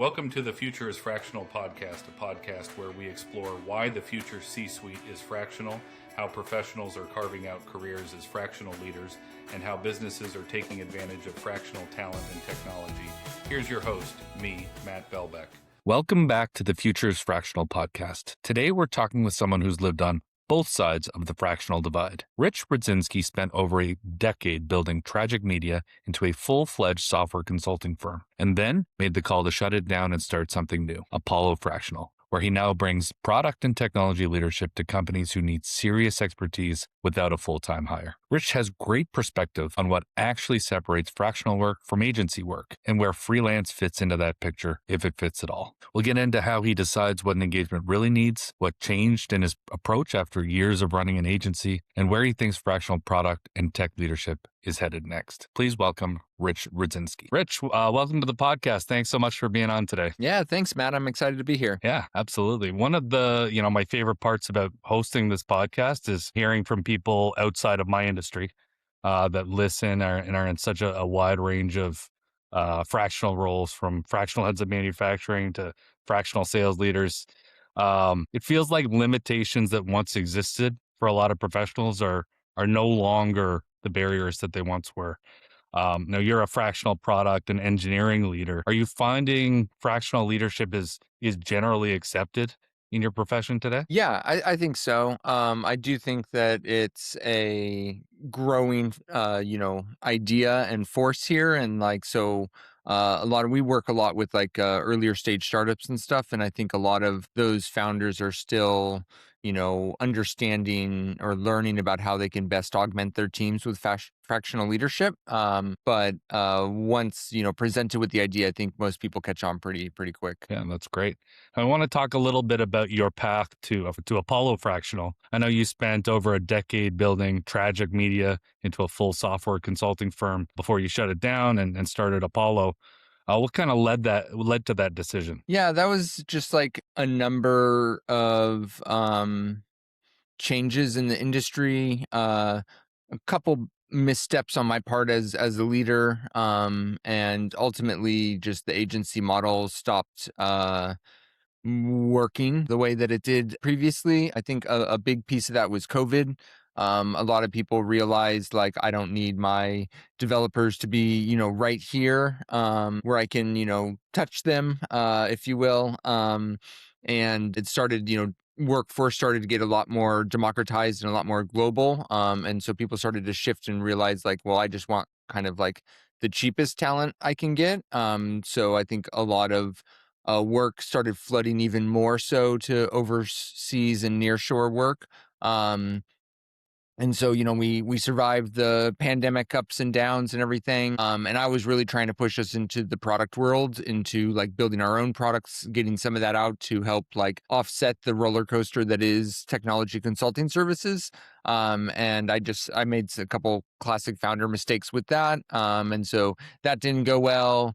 Welcome to the Future is Fractional podcast, a podcast where we explore why the future C-suite is fractional, how professionals are carving out careers as fractional leaders, and how businesses are taking advantage of fractional talent and technology. Here's your host, me, Matt Belbeck. Welcome back to the Future is Fractional podcast. Today we're talking with someone who's lived on both sides of the fractional divide. Rudzinski spent over a decade building Tragic Media into a full-fledged software consulting firm, and then made the call to shut it down and start something new, Apollo Fractional, where he now brings product and technology leadership to companies who need serious expertise without a full-time hire. Rich has great perspective on what actually separates fractional work from agency work and where freelance fits into that picture, if it fits at all. We'll get into how he decides what an engagement really needs, what changed in his approach after years of running an agency, and where he thinks fractional product and tech leadership is headed next. Please welcome Rich Rudzinski. Rich, welcome to the podcast. Thanks so much for being on today. Yeah, thanks, Matt. I'm excited to be here. Yeah, absolutely. One of the, my favorite parts about hosting this podcast is hearing from people outside of my industry that listen and are in such a wide range of fractional roles, from fractional heads of manufacturing to fractional sales leaders. It feels like limitations that once existed for a lot of professionals are no longer the barriers that they once were. Now, you're a fractional product and engineering leader. Are you finding fractional leadership is generally accepted in your profession today? Yeah, I think so. I do think that it's a growing, idea and force here. And we work a lot with earlier stage startups and stuff. And I think a lot of those founders are still, understanding or learning about how they can best augment their teams with fractional leadership. But once, presented with the idea, I think most people catch on pretty quick. Yeah, that's great. I want to talk a little bit about your path to Apollo Fractional. I know you spent over a decade building Tragic Media into a full software consulting firm before you shut it down and started Apollo. What kind of led to that decision? Yeah, that was just like a number of changes in the industry, a couple missteps on my part as a leader, and ultimately just the agency model stopped working the way that it did previously. I think a big piece of that was COVID. A lot of people realized I don't need my developers to be, right here, where I can, touch them, if you will. And it started, workforce started to get a lot more democratized and a lot more global. And so people started to shift and realize well, I just want kind of the cheapest talent I can get. So I think a lot of work started flooding even more so to overseas and nearshore work. And so, we survived the pandemic ups and downs and everything. And I was really trying to push us into the product world, into building our own products, getting some of that out to help offset the roller coaster that is technology consulting services. And I made a couple classic founder mistakes with that. And so that didn't go well.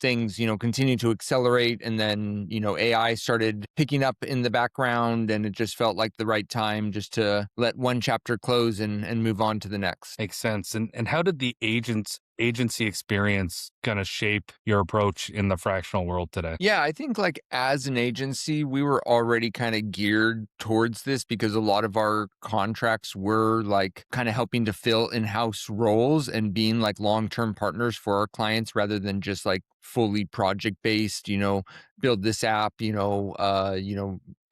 Things, continued to accelerate, and then, AI started picking up in the background, and it just felt like the right time just to let one chapter close and move on to the next. Makes sense. And how did the agency experience kind of shape your approach in the fractional world today? Yeah, I think as an agency, we were already kind of geared towards this because a lot of our contracts were kind of helping to fill in-house roles and being long-term partners for our clients rather than just fully project-based, build this app,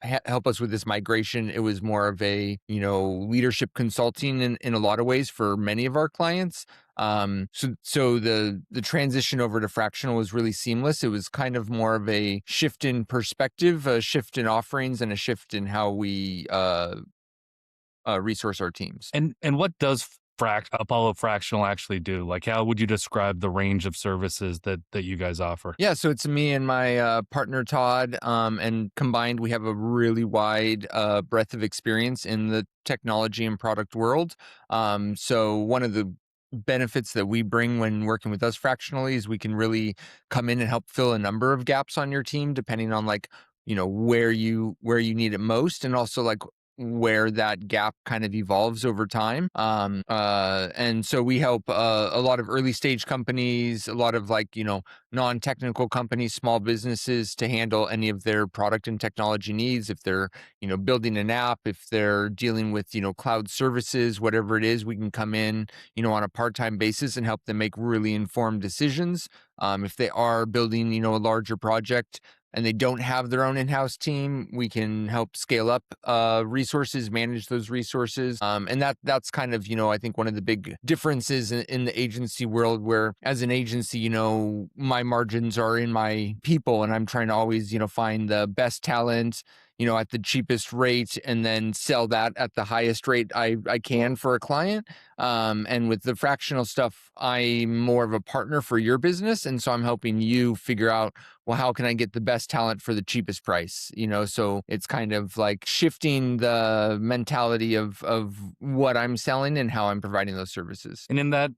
help us with this migration. It was more of a, leadership consulting in a lot of ways for many of our clients. So the transition over to fractional was really seamless. It was kind of more of a shift in perspective, a shift in offerings, and a shift in how we resource our teams. And what does Apollo Fractional actually do? How would you describe the range of services that you guys offer? Yeah, so it's me and my partner Todd, and combined we have a really wide breadth of experience in the technology and product world. So one of the benefits that we bring when working with us fractionally is we can really come in and help fill a number of gaps on your team, depending on where you need it most, and also where that gap kind of evolves over time. And so we help a lot of early stage companies, a lot of non-technical companies, small businesses to handle any of their product and technology needs. If they're, building an app, if they're dealing with, cloud services, whatever it is, we can come in, on a part-time basis and help them make really informed decisions. If they are building, a larger project, and they don't have their own in-house team, we can help scale up resources, manage those resources. And that's kind of, I think one of the big differences in the agency world, where as an agency, my margins are in my people, and I'm trying to always, find the best talent, at the cheapest rate, and then sell that at the highest rate I can for a client. And with the fractional stuff, I'm more of a partner for your business. And so I'm helping you figure out, well, how can I get the best talent for the cheapest price? So it's kind of like shifting the mentality of what I'm selling and how I'm providing those services. And in that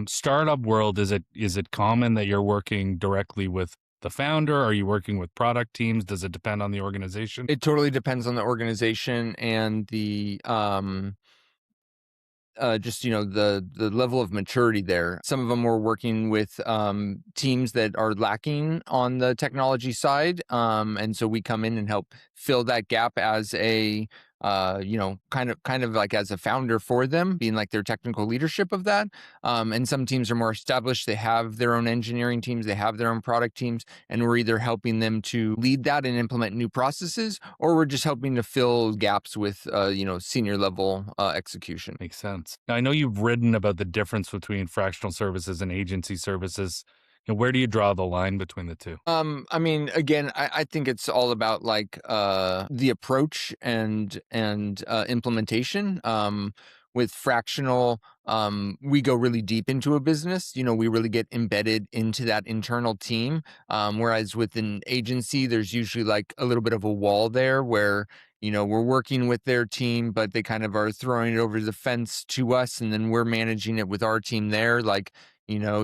startup world, is it common that you're working directly with the founder? Are you working with product teams? Does it depend on the organization? It totally depends on the organization and the just the level of maturity there. Some of them were working with teams that are lacking on the technology side, and so we come in and help fill that gap as a kind of like as a founder for them, being like their technical leadership of that. And some teams are more established; they have their own engineering teams, they have their own product teams, and we're either helping them to lead that and implement new processes, or we're just helping to fill gaps with senior level execution. Makes sense. Now, I know you've written about the difference between fractional services and agency services. Where do you draw the line between the two? I mean, again, I think it's all about the approach and implementation. With fractional, we go really deep into a business. We really get embedded into that internal team. Whereas with an agency, there's usually like a little bit of a wall there where we're working with their team, but they kind of are throwing it over the fence to us, and then we're managing it with our team there.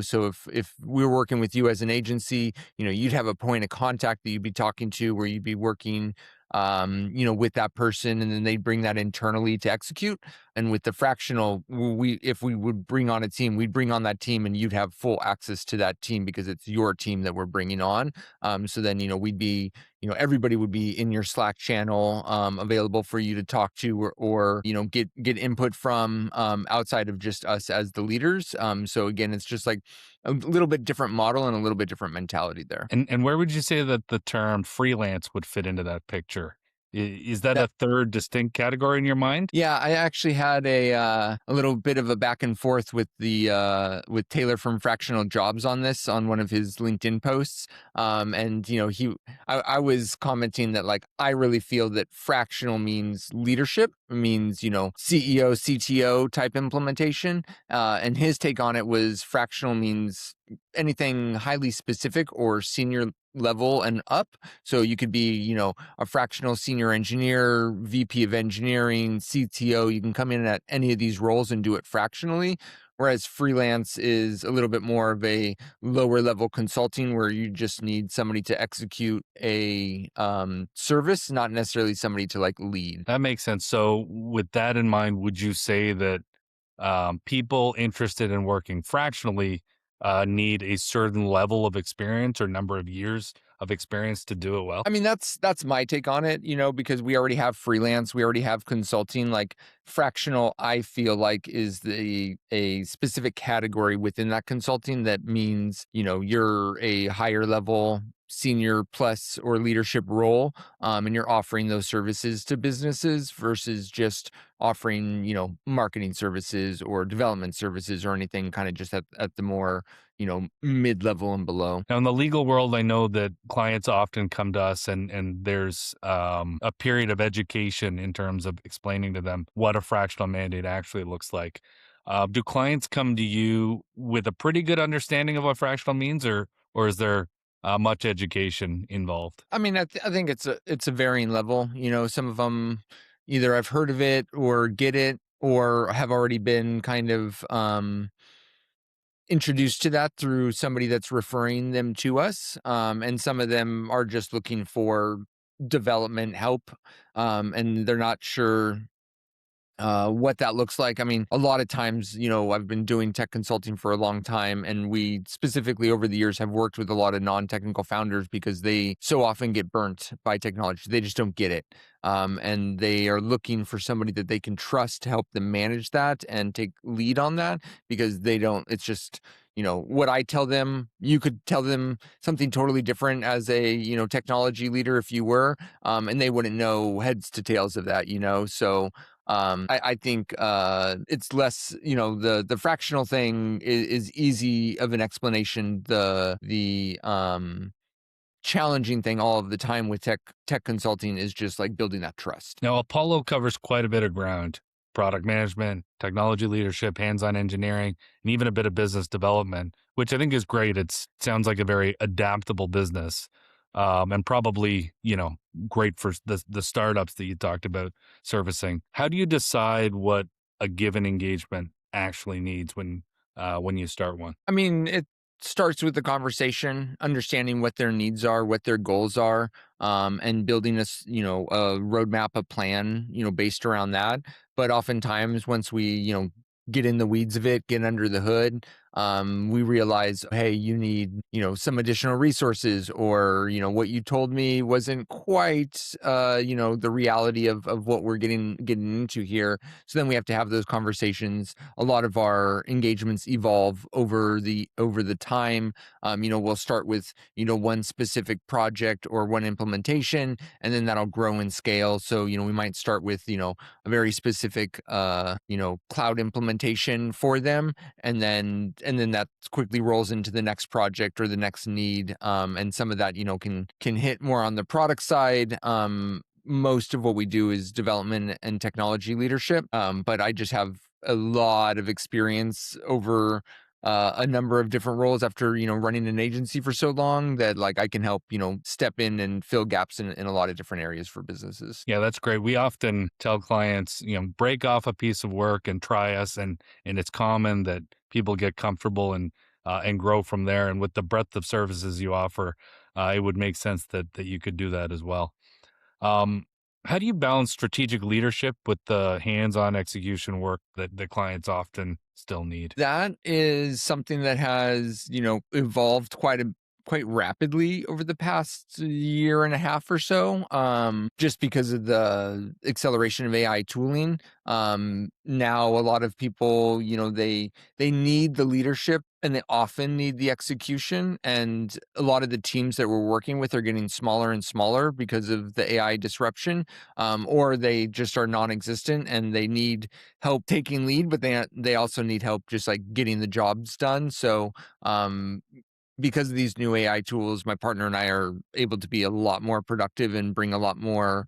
So if we're working with you as an agency, you'd have a point of contact that you'd be talking to, where you'd be working, with that person, and then they'd bring that internally to execute. And with the fractional, if we would bring on a team, we'd bring on that team, and you'd have full access to that team because it's your team that we're bringing on. So then, we'd be, everybody would be in your Slack channel, available for you to talk to, or get input from, outside of just us as the leaders. So again, it's just like a little bit different model and a little bit different mentality there. And where would you say that the term freelance would fit into that picture? Is that a third distinct category in your mind? Yeah, I actually had a little bit of a back and forth with with Taylor from Fractional Jobs on this, on one of his LinkedIn posts. And I was commenting that I really feel that fractional means leadership, means CEO, CTO type implementation. And his take on it was fractional means anything highly specific or senior level and up. So you could be, a fractional senior engineer, VP of engineering, CTO. You can come in at any of these roles and do it fractionally. Whereas freelance is a little bit more of a lower level consulting, where you just need somebody to execute a service, not necessarily somebody to lead. That makes sense. So with that in mind, would you say that people interested in working fractionally need a certain level of experience or number of years of experience to do it well? I mean, that's my take on it, because we already have freelance, we already have consulting. Fractional, I feel like, is a specific category within that consulting that means, you're a higher level senior plus or leadership role, and you're offering those services to businesses versus just offering, marketing services or development services or anything kind of just at the more, mid-level and below. Now, in the legal world, I know that clients often come to us and there's a period of education in terms of explaining to them what a fractional mandate actually looks like. Do clients come to you with a pretty good understanding of what fractional means, or is there much education involved? I mean, I think it's a varying level. Some of them either I've heard of it or get it, or have already been kind of introduced to that through somebody that's referring them to us. And some of them are just looking for development help, and they're not sure what that looks like. I mean, a lot of times, I've been doing tech consulting for a long time, and we specifically over the years have worked with a lot of non-technical founders because they so often get burnt by technology. They just don't get it. And they are looking for somebody that they can trust to help them manage that and take lead on that because they don't, it's just, what I tell them, you could tell them something totally different as a, technology leader if you were, and they wouldn't know heads to tails of that, So, I think it's less, the fractional thing is easy of an explanation. The challenging thing all of the time with tech consulting is just like building that trust. Now, Apollo covers quite a bit of ground: product management, technology leadership, hands on engineering, and even a bit of business development, which I think is great. It sounds like a very adaptable business, and probably, great for the startups that you talked about servicing. How do you decide what a given engagement actually needs when you start one? I mean, it starts with the conversation, understanding what their needs are, what their goals are, and building a roadmap, a plan, based around that. But oftentimes, once we, get in the weeds of it, get under the hood, we realize, hey, you need, some additional resources, or, what you told me wasn't quite, the reality of what we're getting into here. So then we have to have those conversations. A lot of our engagements evolve over the time. We'll start with, one specific project or one implementation, and then that'll grow and scale. So, we might start with, a very specific, cloud implementation for them, and then that quickly rolls into the next project or the next need. And some of that, can hit more on the product side. Most of what we do is development and technology leadership. But I just have a lot of experience over a number of different roles after, running an agency for so long that like I can help, step in and fill gaps in a lot of different areas for businesses. Yeah, that's great. We often tell clients, break off a piece of work and try us, and it's common that people get comfortable and grow from there. And with the breadth of services you offer, it would make sense that you could do that as well. Um, how do you balance strategic leadership with the hands-on execution work that the clients often still need? That is something that has, evolved quite rapidly over the past year and a half or so, just because of the acceleration of AI tooling. Now a lot of people, they need the leadership and they often need the execution. And a lot of the teams that we're working with are getting smaller and smaller because of the AI disruption, or they just are non-existent and they need help taking lead, but they also need help just like getting the jobs done. So, because of these new AI tools, my partner and I are able to be a lot more productive and bring a lot more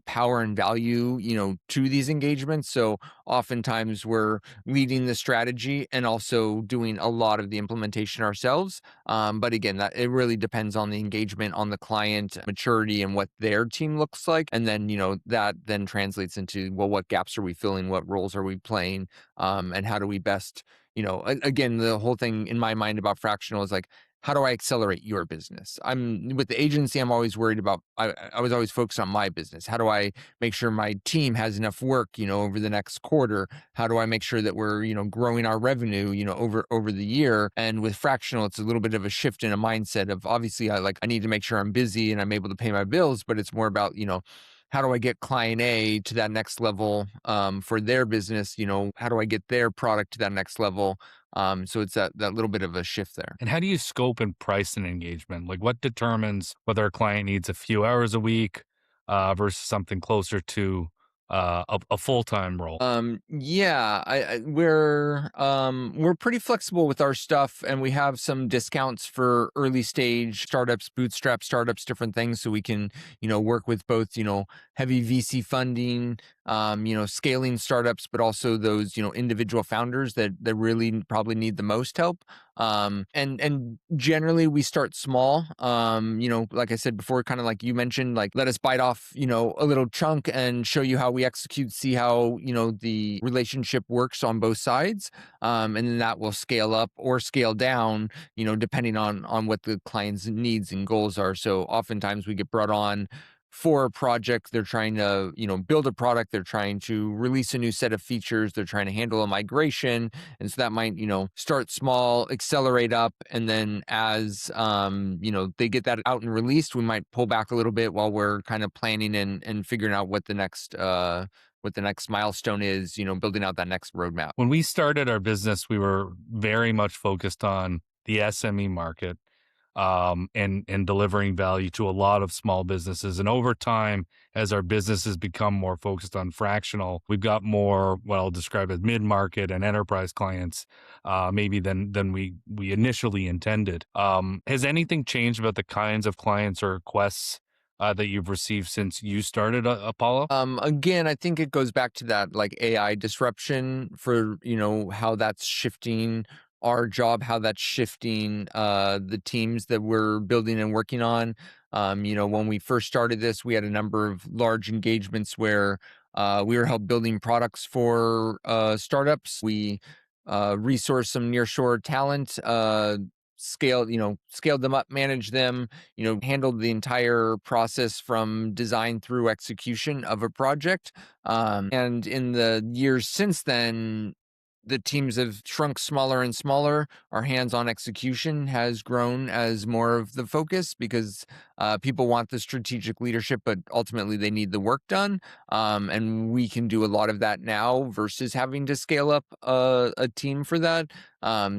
power and value, to these engagements. So oftentimes we're leading the strategy and also doing a lot of the implementation ourselves. But again, that it really depends on the engagement, on the client maturity, and what their team looks like. And then, that then translates into, well, what gaps are we filling? What roles are we playing? And how do we best, again, the whole thing in my mind about fractional is like, how do I accelerate your business? I'm with the agency. I'm always worried about, I was always focused on my business. How do I make sure my team has enough work, over the next quarter? How do I make sure that we're, growing our revenue, over the year? And with fractional, it's a little bit of a shift in a mindset of, obviously I need to make sure I'm busy and I'm able to pay my bills, but it's more about, how do I get client A to that next level, for their business? How do I get their product to that next level? So it's that little bit of a shift there. And how do you scope and price an engagement? Like, what determines whether a client needs a few hours a week versus something closer to a full-time role? Yeah, we're pretty flexible with our stuff, and we have some discounts for early stage startups, bootstrap startups, different things, so we can, work with both, heavy VC funding, scaling startups, but also those, individual founders that really probably need the most help. And generally we start small. Like I said before, kind of like you mentioned, like let us bite off, a little chunk and show you how we execute, see how, the relationship works on both sides. And then that will scale up or scale down, depending on what the client's needs and goals are. So oftentimes we get brought on for a project. They're trying to, build a product. They're trying to release a new set of features. They're trying to handle a migration. And so that might, start small, accelerate up. And then as, they get that out and released, we might pull back a little bit while we're kind of planning and figuring out what the next milestone is, building out that next roadmap. When we started our business, we were very much focused on the SME market, and delivering value to a lot of small businesses. And over time, as our businesses become more focused on fractional, we've got more what I'll describe as mid-market and enterprise clients, maybe than we initially intended. Has anything changed about the kinds of clients or requests that you've received since you started Apollo? Again, I think it goes back to that like AI disruption for, how that's shifting our job, how that's shifting the teams that we're building and working on. When we first started this, we had a number of large engagements where we were help building products for startups. We resourced some nearshore talent, scaled them up, managed them, handled the entire process from design through execution of a project. And in the years since then, the teams have shrunk smaller and smaller. Our hands-on execution has grown as more of the focus because people want the strategic leadership, but ultimately they need the work done. And we can do a lot of that now versus having to scale up a team for that.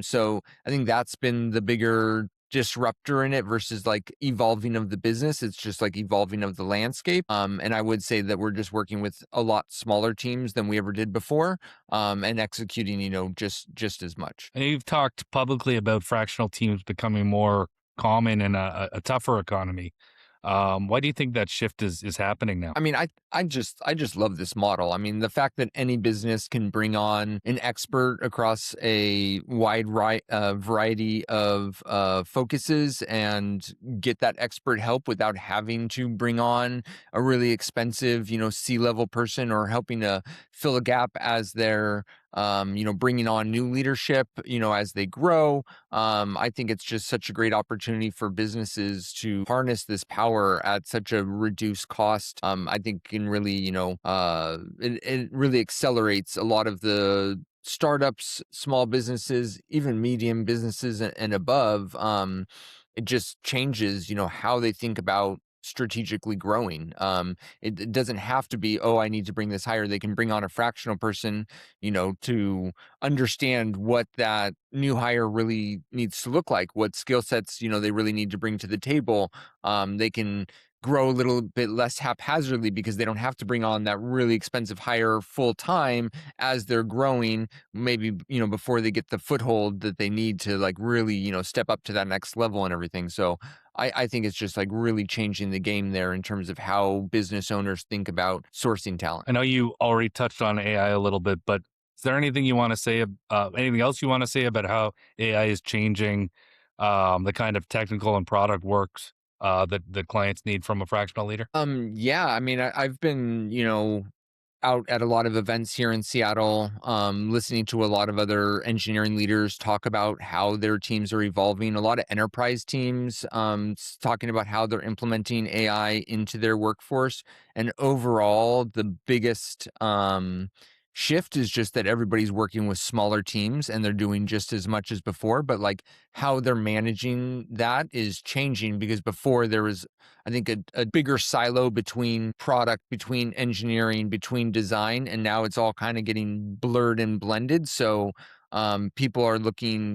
So I think that's been the bigger disruptor in it versus like evolving of the business. It's just like evolving of the landscape. And I would say that we're just working with a lot smaller teams than we ever did before, and executing, just as much. And you've talked publicly about fractional teams becoming more common in a tougher economy. Why do you think that shift is happening now? I mean, I just love this model. I mean, the fact that any business can bring on an expert across a wide variety of focuses and get that expert help without having to bring on a really expensive, C-level person or helping to fill a gap as they're bringing on new leadership, as they grow. I think it's just such a great opportunity for businesses to harness this power at such a reduced cost. I think can really, it really accelerates a lot of the startups, small businesses, even medium businesses and above. It just changes, how they think about strategically growing. It doesn't have to be, oh, I need to bring this higher. They can bring on a fractional person, to understand what that new hire really needs to look like, what skill sets, they really need to bring to the table. They can grow a little bit less haphazardly because they don't have to bring on that really expensive hire full time as they're growing, maybe, before they get the foothold that they need to like really, step up to that next level and everything. So I think it's just like really changing the game there in terms of how business owners think about sourcing talent. I know you already touched on AI a little bit, but is there anything you want to say, anything else you want to say about how AI is changing the kind of technical and product works that the clients need from a fractional leader? Yeah, I mean, I've been, out at a lot of events here in Seattle, listening to a lot of other engineering leaders talk about how their teams are evolving. A lot of enterprise teams talking about how they're implementing AI into their workforce. And overall, the biggest shift is just that everybody's working with smaller teams and they're doing just as much as before. But like how they're managing that is changing because before there was, I think, a bigger silo between product, between engineering, between design, and now it's all kind of getting blurred and blended. So people are looking,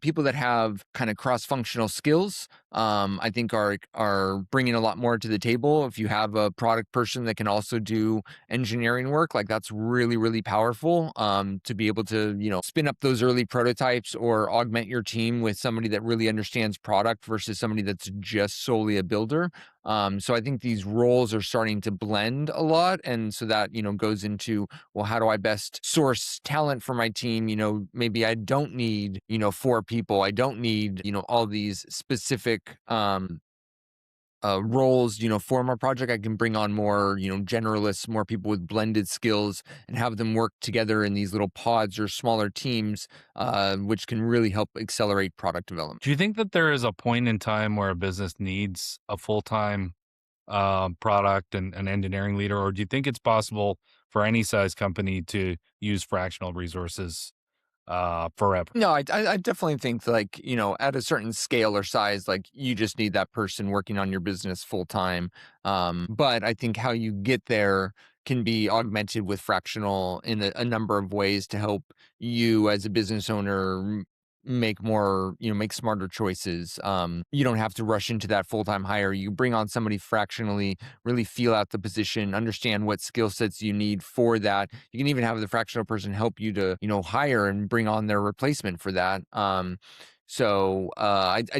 people that have kind of cross-functional skills, I think are bringing a lot more to the table. If you have a product person that can also do engineering work, like that's really, really powerful. To be able to, spin up those early prototypes or augment your team with somebody that really understands product versus somebody that's just solely a builder. So I think these roles are starting to blend a lot, and so that goes into, well, how do I best source talent for my team? Maybe I don't need 4 people. I don't need all these specific roles, for my project. I can bring on more, generalists, more people with blended skills, and have them work together in these little pods or smaller teams, which can really help accelerate product development. Do you think that there is a point in time where a business needs a full-time product and an engineering leader, or do you think it's possible for any size company to use fractional resources forever? No, I definitely think like, at a certain scale or size, like you just need that person working on your business full time. But I think how you get there can be augmented with fractional in a number of ways to help you as a business owner make more, make smarter choices. You don't have to rush into that full-time hire. You bring on somebody fractionally, really feel out the position, understand what skill sets you need for that. You can even have the fractional person help you to, hire and bring on their replacement for that. I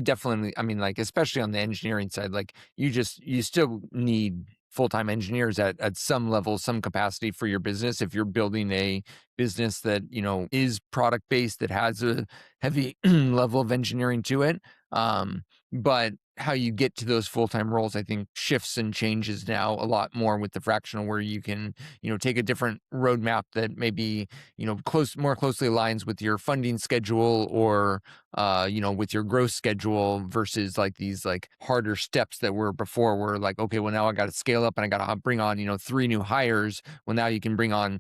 definitely, I mean, like, especially on the engineering side, like you still need full-time engineers at some level, some capacity for your business. If you're building a business that, is product-based, that has a heavy level of engineering to it. But how you get to those full-time roles, I think, shifts and changes now a lot more with the fractional, where you can, take a different roadmap that maybe, more closely aligns with your funding schedule, or, with your growth schedule, versus like these like harder steps that were before, where like, okay, well, now I got to scale up and I got to bring on, 3 new hires. Well, now you can bring on,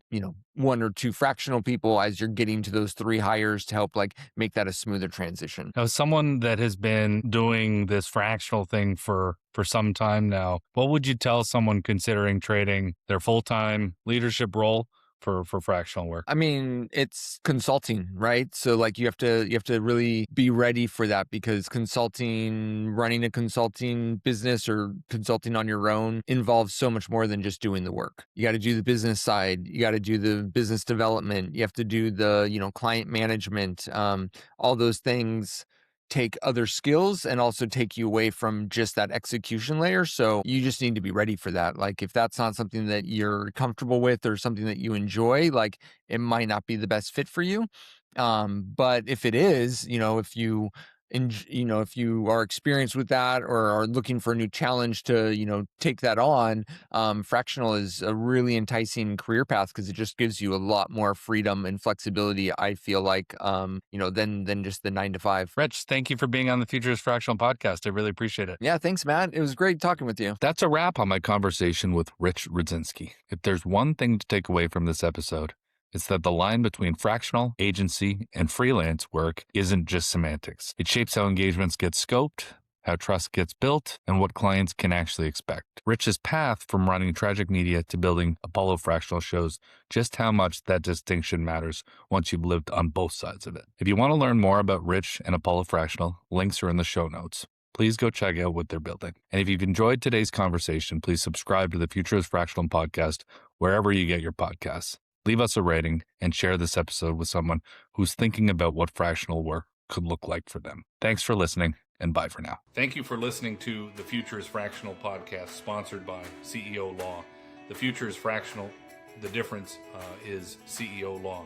1 or 2 fractional people as you're getting to those 3 hires to help like make that a smoother transition. Now, someone that has been doing this fractional thing for some time now, what would you tell someone considering trading their full-time leadership role for fractional work? I mean, it's consulting, right? So like you have to really be ready for that, because running a consulting business or consulting on your own involves so much more than just doing the work. You got to do the business side, you got to do the business development, you have to do the, client management. All those things take other skills and also take you away from just that execution layer. So you just need to be ready for that. Like if that's not something that you're comfortable with or something that you enjoy, like it might not be the best fit for you. But if it is, if you are experienced with that or are looking for a new challenge to, take that on, fractional is a really enticing career path, because it just gives you a lot more freedom and flexibility, I feel like, than just the 9 to 5. Rich, thank you for being on the Futures Fractional podcast. I really appreciate it. Yeah, thanks, Matt. It was great talking with you. That's a wrap on my conversation with Rich Rudzinski. If there's one thing to take away from this episode, it's that the line between fractional, agency, and freelance work isn't just semantics. It shapes how engagements get scoped, how trust gets built, and what clients can actually expect. Rich's path from running Tragic Media to building Apollo Fractional shows just how much that distinction matters once you've lived on both sides of it. If you want to learn more about Rich and Apollo Fractional, links are in the show notes. Please go check out what they're building. And if you've enjoyed today's conversation, please subscribe to the Futures Fractional podcast wherever you get your podcasts. Leave us a rating and share this episode with someone who's thinking about what fractional work could look like for them. Thanks for listening, and bye for now. Thank you for listening to the Futures Fractional podcast, sponsored by CEO Law. The Futures Fractional, the difference is CEO Law.